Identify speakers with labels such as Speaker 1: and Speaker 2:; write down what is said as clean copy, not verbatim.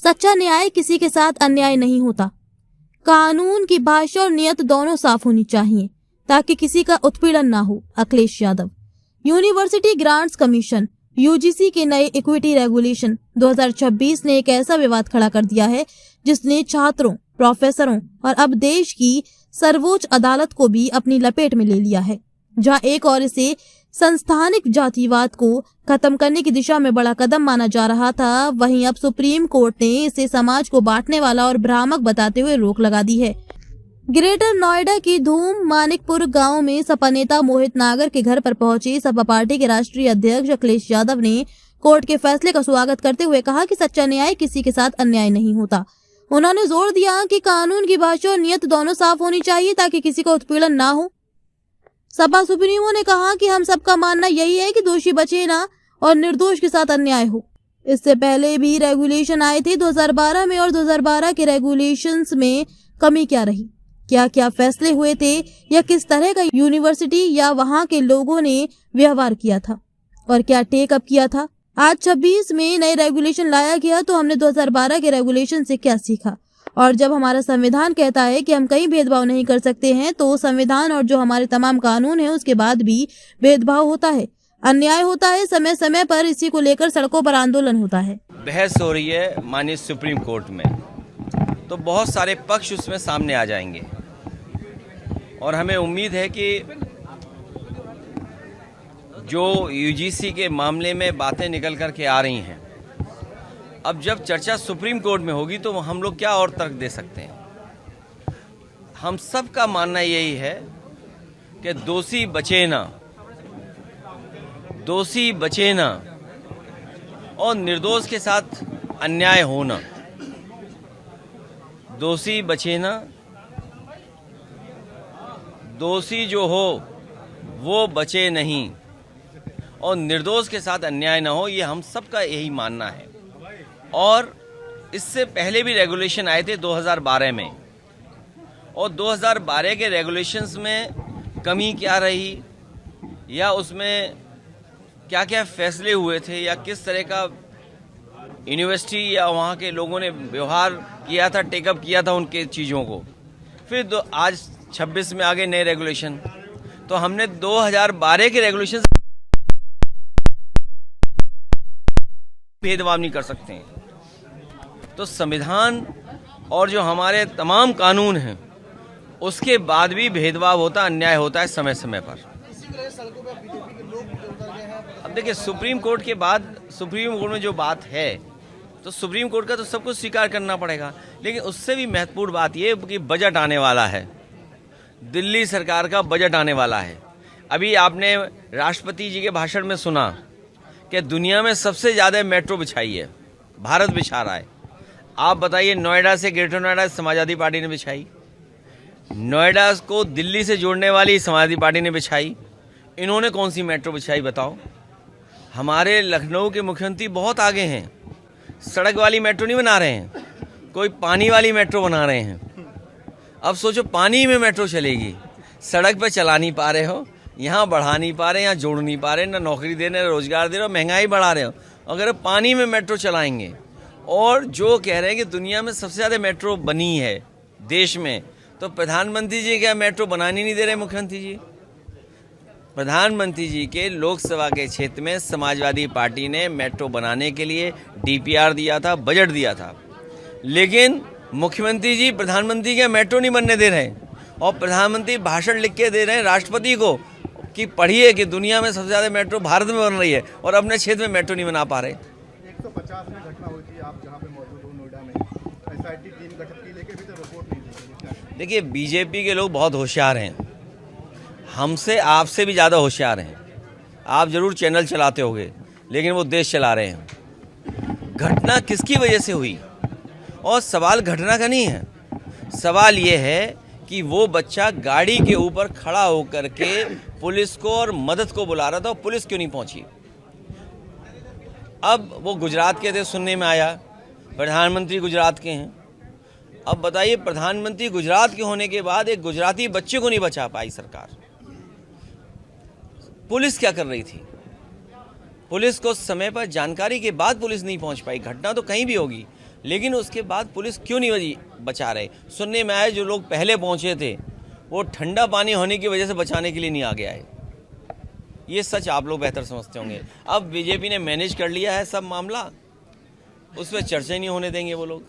Speaker 1: सच्चा न्याय किसी के साथ अन्याय नहीं होता। कानून की भाषा और नियत दोनों साफ होनी चाहिए ताकि किसी का उत्पीड़न ना हो। Akhilesh Yadav. University grants commission UGC के नए इक्विटी रेगुलेशन 2026 ने एक ऐसा विवाद खड़ा कर दिया है जिसने छात्रों, प्रोफेसरों और अब देश की सर्वोच्च अदालत को भी अपनी लपेट में ले लिया है। जहां एक और इसे संस्थानिक जातिवाद को खत्म करने की दिशा में बड़ा कदम माना जा रहा था, वहीं अब सुप्रीम कोर्ट ने इसे समाज को बांटने वाला और भ्रामक बताते हुए रोक लगा दी है। ग्रेटर नोएडा की धूम मानिकपुर गांव में सपा नेता मोहित नागर के घर पर पहुंचे सपा पार्टी के राष्ट्रीय अध्यक्ष अखिलेश यादव ने कोर्ट के फैसले का स्वागत करते हुए कहा कि सच्चा न्याय किसी के साथ अन्याय नहीं होता। उन्होंने जोर दिया कि कानून की भाषा और नियत दोनों साफ होनी चाहिए ताकि किसी का उत्पीड़न ना हो। सपा सुप्रीमो ने कहा कि हम सबका मानना यही है कि दोषी बचे ना और निर्दोष के साथ अन्याय हो। इससे पहले भी रेगुलेशन आए थे 2012 में और 2012 के रेगुलेशंस में कमी क्या रही, क्या क्या फैसले हुए थे या किस तरह का यूनिवर्सिटी या वहां के लोगों ने व्यवहार किया था और क्या टेक अप किया था। आज 26 में नए रेगुलेशन लाया गया तो हमने 2012 के रेगुलेशन से क्या सीखा। और जब हमारा संविधान कहता है कि हम कहीं भेदभाव नहीं कर सकते हैं तो संविधान और जो हमारे तमाम कानून हैं उसके बाद भी भेदभाव होता है, अन्याय होता है। समय समय पर इसी को लेकर सड़कों पर आंदोलन होता है।
Speaker 2: बहस हो रही है माननीय सुप्रीम कोर्ट में, तो बहुत सारे पक्ष उसमें सामने आ जाएंगे और हमें उम्मीद है कि जो यूजीसी के मामले में बातें निकल कर के आ रही हैं, अब जब चर्चा सुप्रीम कोर्ट में होगी तो हम लोग क्या और तर्क दे सकते हैं। हम सब का मानना यही है कि दोषी बचे ना, दोषी बचे ना और निर्दोष के साथ अन्याय होना। दोषी बचे ना, दोषी जो हो वो बचे नहीं और निर्दोष के साथ अन्याय ना हो, ये हम सबका यही मानना है। और इससे पहले भी रेगुलेशन आए थे 2012 में और 2012 के रेगुलेशंस में कमी क्या रही या उसमें क्या क्या फैसले हुए थे या किस तरह का यूनिवर्सिटी या वहाँ के लोगों ने व्यवहार किया था, टेकअप किया था उनके चीज़ों को। फिर आज 26 में आ गए नए रेगुलेशन, तो हमने 2012 के रेगुलेशन भेदभाव नहीं कर सकते हैं। तो संविधान और जो हमारे तमाम कानून हैं उसके बाद भी भेदभाव होता, अन्याय होता है समय समय पर। अब देखिए, सुप्रीम कोर्ट के बाद सुप्रीम कोर्ट में जो बात है तो सुप्रीम कोर्ट का तो सब कुछ स्वीकार करना पड़ेगा, लेकिन उससे भी महत्वपूर्ण बात ये कि बजट आने वाला है, दिल्ली सरकार का बजट आने वाला है। अभी आपने राष्ट्रपति जी के भाषण में सुना कि दुनिया में सबसे ज़्यादा मेट्रो बिछाई है, भारत बिछा रहा है। आप बताइए, नोएडा से ग्रेटर नोएडा समाजवादी पार्टी ने बिछाई, नोएडा को दिल्ली से जोड़ने वाली समाजवादी पार्टी ने बिछाई। इन्होंने कौन सी मेट्रो बिछाई बताओ। हमारे लखनऊ के मुख्यमंत्री बहुत आगे हैं, सड़क वाली मेट्रो नहीं बना रहे हैं, कोई पानी वाली मेट्रो बना रहे हैं। अब सोचो, पानी में मेट्रो चलेगी, सड़क पर चला नहीं पा रहे हो, यहाँ बढ़ा नहीं पा रहे, यहाँ जोड़ नहीं पा रहे, ना नौकरी दे रहे, रोजगार दे रहे हो, महंगाई बढ़ा रहे हो। अगर पानी में मेट्रो चलाएंगे और जो कह रहे हैं कि दुनिया में सबसे ज़्यादा मेट्रो बनी है देश में, तो प्रधानमंत्री जी क्या मेट्रो बनाने नहीं दे रहे मुख्यमंत्री जी। प्रधानमंत्री जी के लोकसभा के क्षेत्र में समाजवादी पार्टी ने मेट्रो बनाने के लिए डीपीआर दिया था, बजट दिया था, लेकिन मुख्यमंत्री जी प्रधानमंत्री के मेट्रो नहीं बनने दे रहे और प्रधानमंत्री भाषण लिख के दे रहे हैं राष्ट्रपति को कि पढ़िए कि दुनिया में सबसे ज़्यादा मेट्रो भारत में बन रही है और अपने क्षेत्र में मेट्रो नहीं बना पा रहे।
Speaker 3: 150 में घटना हुई थी, आप जहाँ पे मौजूद हो नोएडा में, एसआईटी टीम गठित की लेके भी तो रिपोर्ट नहीं दी।
Speaker 2: देखिए, बीजेपी के लोग बहुत होशियार हैं, हमसे आपसे भी ज़्यादा होशियार हैं। आप जरूर चैनल चलाते होंगे, लेकिन वो देश चला रहे हैं। घटना किसकी वजह से हुई, और सवाल घटना का नहीं है, सवाल ये है कि वो बच्चा गाड़ी के ऊपर खड़ा होकर के पुलिस को और मदद को बुला रहा था और पुलिस क्यों नहीं पहुंची। अब वो गुजरात के थे, सुनने में आया प्रधानमंत्री गुजरात के हैं। अब बताइए, प्रधानमंत्री गुजरात के होने के बाद एक गुजराती बच्चे को नहीं बचा पाई सरकार। पुलिस क्या कर रही थी, पुलिस को समय पर जानकारी के बाद पुलिस नहीं पहुंच पाई। घटना तो कहीं भी होगी, लेकिन उसके बाद पुलिस क्यों नहीं बचा रहे? सुनने में आया जो लोग पहले पहुंचे थे वो ठंडा पानी होने की वजह से बचाने के लिए नहीं आ गया है। ये सच आप लोग बेहतर समझते होंगे। अब बीजेपी ने मैनेज कर लिया है सब मामला, उस पर चर्चा ही नहीं होने देंगे वो लोग।